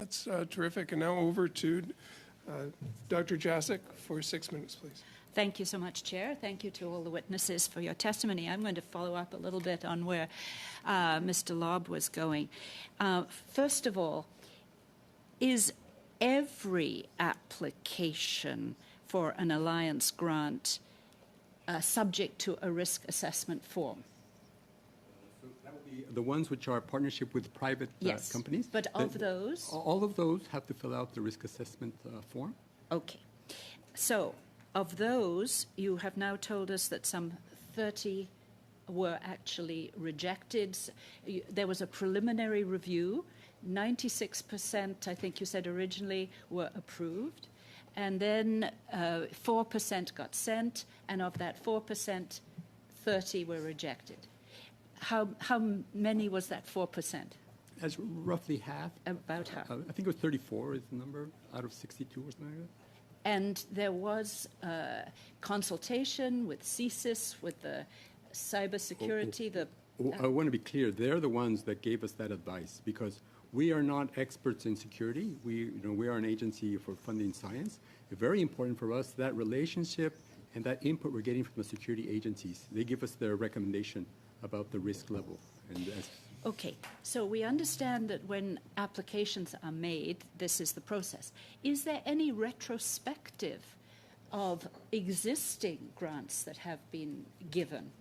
That's terrific. And now over to Dr. Jasek for 6 minutes, please. Thank you so much, Chair. Thank you to all the witnesses for your testimony. I'm going to follow up a little bit on where Mr. Lobb was going. First of all, is every application for an alliance grant subject to a risk assessment form? So that would be the ones which are partnership with private yes, companies. But of those? All of those have to fill out the risk assessment form. Okay. So of those, you have now told us that some 30 were actually rejected. There was a preliminary review. 96%, I think you said originally, were approved. And then 4% got sent, and of that 4%, 30 were rejected. How many was that 4%? As roughly half. About half. I think it was 34 is the number out of 62 or something like that. And there was consultation with CSIS, with the cybersecurity. I want to be clear. They're the ones that gave us that advice because we are not experts in security. We are an agency for funding science. It's very important for us that relationship and that input we're getting from the security agencies. They give us their recommendation about the risk level. Okay, so we understand that when applications are made, this is the process. Is there any retrospective of existing grants that have been given?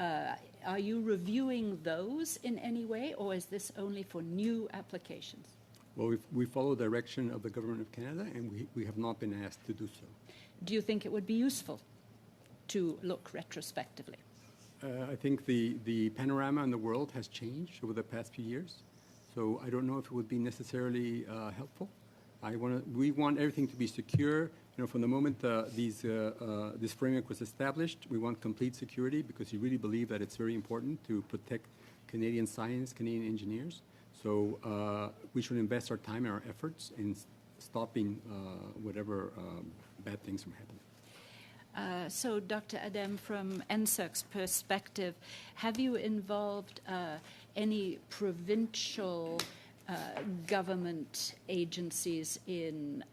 Are you reviewing those in any way, or is this only for new applications? Well, we follow the direction of the Government of Canada, and we have not been asked to do so. Do you think it would be useful to look retrospectively? I think the panorama in the world has changed over the past few years, so I don't know if it would be necessarily helpful. We want everything to be secure. From the moment this framework was established, we want complete security because we really believe that it's very important to protect Canadian science, Canadian engineers. So we should invest our time and our efforts in stopping whatever bad things from happening. So, Dr. Adem, from NSERC's perspective, have you involved any provincial government agencies in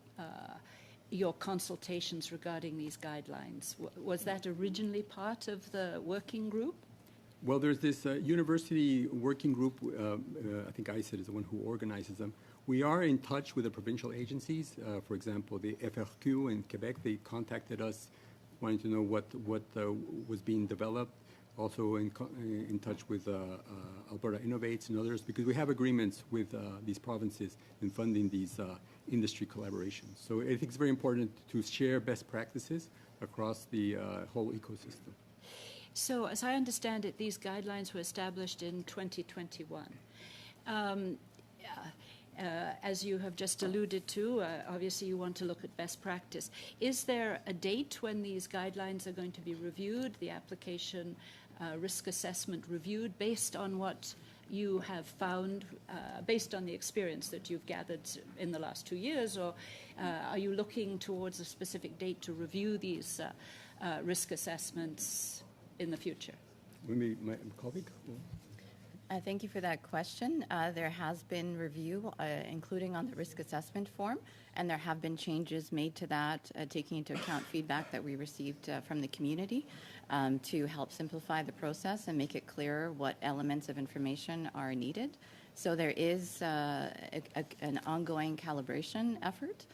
your consultations regarding these guidelines? Was that originally part of the working group? Well, there's this university working group. I think ICET is the one who organizes them. We are in touch with the provincial agencies. For example, the FRQ in Quebec, they contacted us wanting to know what was being developed. Also in touch with Alberta Innovates and others, because we have agreements with these provinces in funding these industry collaborations. So I think it's very important to share best practices across the whole ecosystem. So as I understand it, these guidelines were established in 2021. As you have just alluded to, obviously you want to look at best practice. Is there a date when these guidelines are going to be reviewed, the application risk assessment reviewed, based on what you have found, based on the experience that you've gathered in the last 2 years, or are you looking towards a specific date to review these risk assessments in the future? Maybe my colleague? Thank you for that question. There has been review, including on the risk assessment form, and there have been changes made to that, taking into account feedback that we received from the community to help simplify the process and make it clearer what elements of information are needed. So there is an ongoing calibration effort.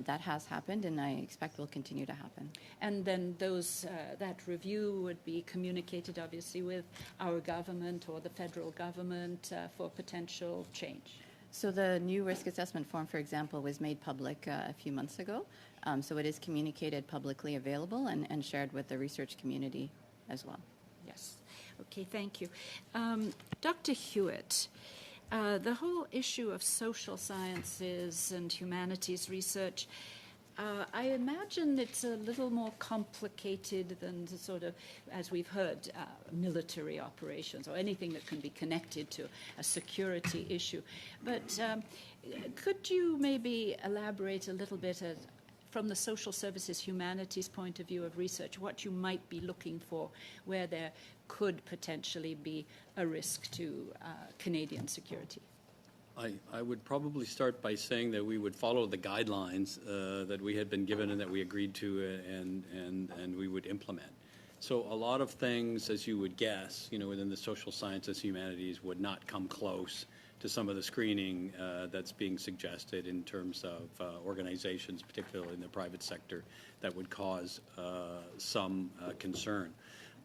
That has happened, and I expect will continue to happen. And then that review would be communicated, obviously, with our government or the federal government for potential change. So the new risk assessment form, for example, was made public a few months ago. So it is communicated, publicly available, and shared with the research community as well. Yes. Okay, thank you. Dr. Hewitt, the whole issue of social sciences and humanities research, I imagine it's a little more complicated than the sort of, as we've heard, military operations or anything that can be connected to a security issue. But could you maybe elaborate a little bit from the social services humanities point of view of research, what you might be looking for where there could potentially be a risk to Canadian security? I would probably start by saying that we would follow the guidelines that we had been given and that we agreed to, and we would implement. So a lot of things, as you would guess, within the social sciences, humanities, would not come close to some of the screening that's being suggested in terms of organizations, particularly in the private sector, that would cause some concern.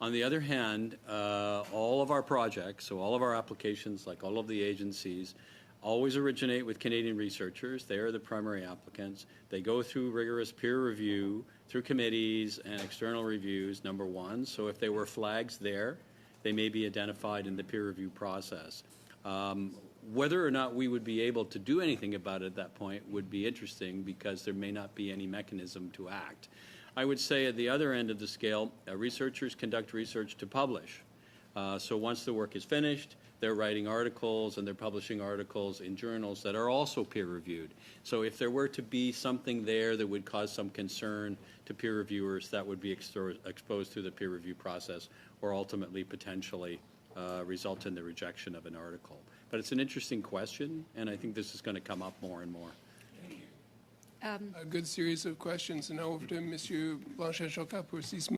On the other hand, all of our projects, so all of our applications, like all of the agencies, always originate with Canadian researchers. They are the primary applicants. They go through rigorous peer review through committees and external reviews, number one. So if there were flags there, they may be identified in the peer review process. Whether or not we would be able to do anything about it at that point would be interesting, because there may not be any mechanism to act. I would say at the other end of the scale, researchers conduct research to publish. So once the work is finished, they're writing articles and they're publishing articles in journals that are also peer-reviewed. So if there were to be something there that would cause some concern to peer reviewers, that would be exposed through the peer review process, or ultimately potentially result in the rejection of an article. But it's an interesting question, and I think this is going to come up more and more. A good series of questions. And now over to Monsieur Blanchet-Chocat for 6 minutes.